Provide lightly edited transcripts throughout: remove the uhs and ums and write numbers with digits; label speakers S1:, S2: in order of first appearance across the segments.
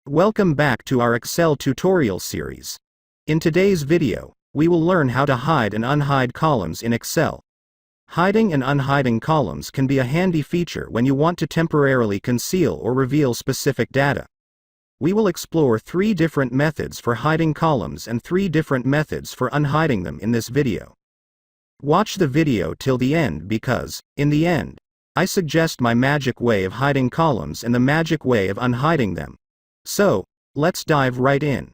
S1: Welcome back to our Excel tutorial series. In today's video, we will learn how to hide and unhide columns in Excel. Hiding and unhiding columns can be a handy feature when you want to temporarily conceal or reveal specific data. We will explore 3 different methods for hiding columns and 3 different methods for unhiding them in this video. Watch the video till the end because, in the end, I suggest my magic way of hiding columns and the magic way of unhiding them. So, let's dive right in.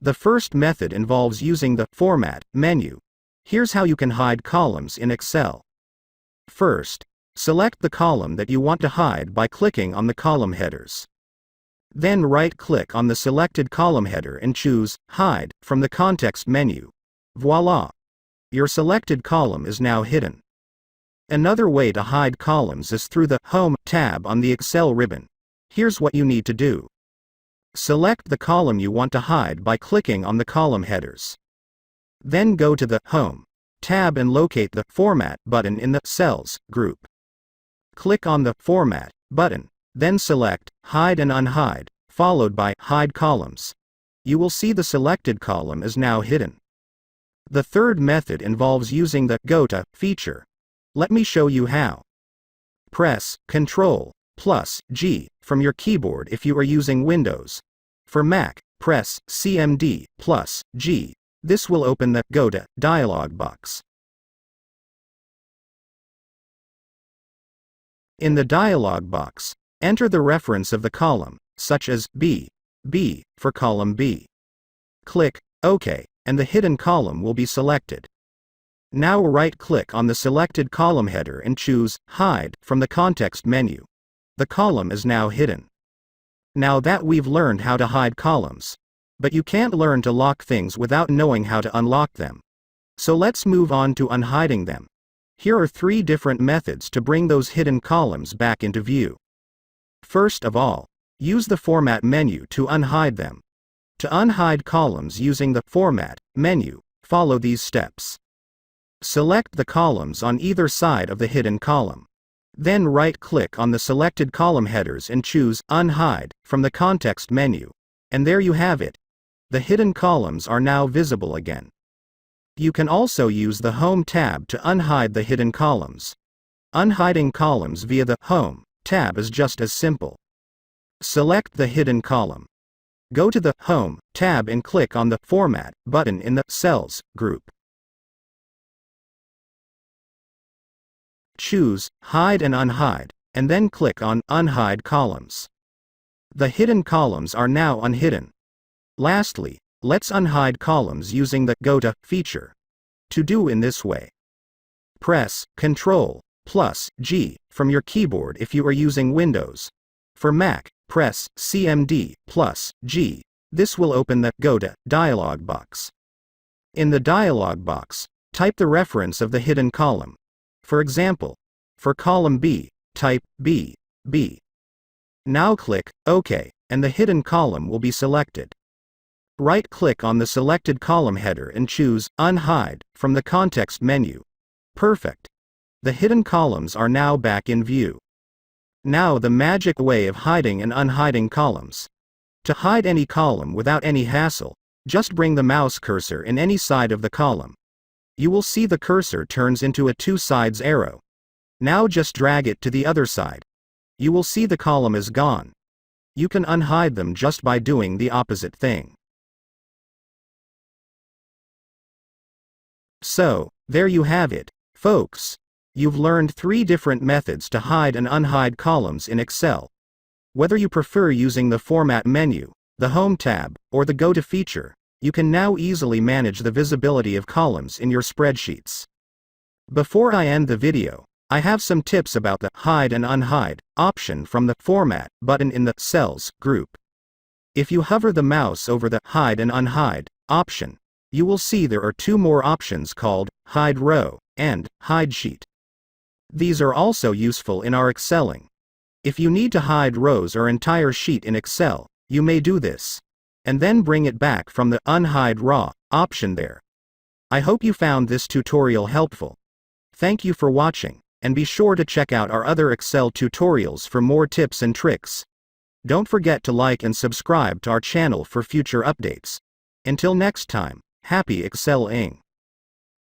S1: The first method involves using the Format menu. Here's how you can hide columns in Excel. First, select the column that you want to hide by clicking on the column headers. Then right-click on the selected column header and choose Hide from the context menu. Voila! Your selected column is now hidden. Another way to hide columns is through the Home tab on the Excel ribbon. Here's what you need to do. Select the column you want to hide by clicking on the column headers. Then go to the Home tab and locate the Format button in the Cells group. Click on the Format button, then select Hide and Unhide, followed by Hide Columns. You will see the selected column is now hidden. The third method involves using the Go To feature. Let me show you how. Press Ctrl+G from your keyboard if you are using Windows. For Mac, press CMD+G. This will open the Go To dialog box. In the dialog box, enter the reference of the column, such as B for column B. Click OK, and the hidden column will be selected. Now right-click on the selected column header and choose Hide from the context menu. The column is now hidden. Now that we've learned how to hide columns, but you can't learn to lock things without knowing how to unlock them. So let's move on to unhiding them. Here are 3 different methods to bring those hidden columns back into view. First of all, use the Format menu to unhide them. To unhide columns using the Format menu, follow these steps. Select the columns on either side of the hidden column. Then right-click on the selected column headers and choose Unhide from the context menu. And there you have it. The hidden columns are now visible again. You can also use the Home tab to unhide the hidden columns. Unhiding columns via the Home tab is just as simple. Select the hidden column. Go to the Home tab and click on the Format button in the Cells group. Choose Hide and Unhide, and then click on Unhide Columns. The hidden columns are now unhidden. Lastly, let's unhide columns using the Go To feature. To do in this way, press Ctrl+G from your keyboard if you are using Windows. For Mac, press CMD+G. This will open the Go To dialog box. In the dialog box, type the reference of the hidden column. For example, for column B, type B. Now click OK, and the hidden column will be selected. Right-click on the selected column header and choose Unhide from the context menu. Perfect. The hidden columns are now back in view. Now the magic way of hiding and unhiding columns. To hide any column without any hassle, just bring the mouse cursor in any side of the column. You will see the cursor turns into a 2 sides arrow. Now just drag it to the other side. You will see the column is gone. You can unhide them just by doing the opposite thing. So, there you have it, folks. You've learned 3 different methods to hide and unhide columns in Excel. Whether you prefer using the Format menu, the Home tab, or the Go To feature, you can now easily manage the visibility of columns in your spreadsheets. Before I end the video, I have some tips about the Hide and Unhide option from the Format button in the Cells group. If you hover the mouse over the Hide and Unhide option, you will see there are 2 more options called Hide Row and Hide Sheet. These are also useful in our Excelling. If you need to hide rows or entire sheet in Excel, you may do this, and then bring it back from the Unhide Raw option there. I hope you found this tutorial helpful. Thank you for watching, and be sure to check out our other Excel tutorials for more tips and tricks. Don't forget to like and subscribe to our channel for future updates. Until next time, happy excelling!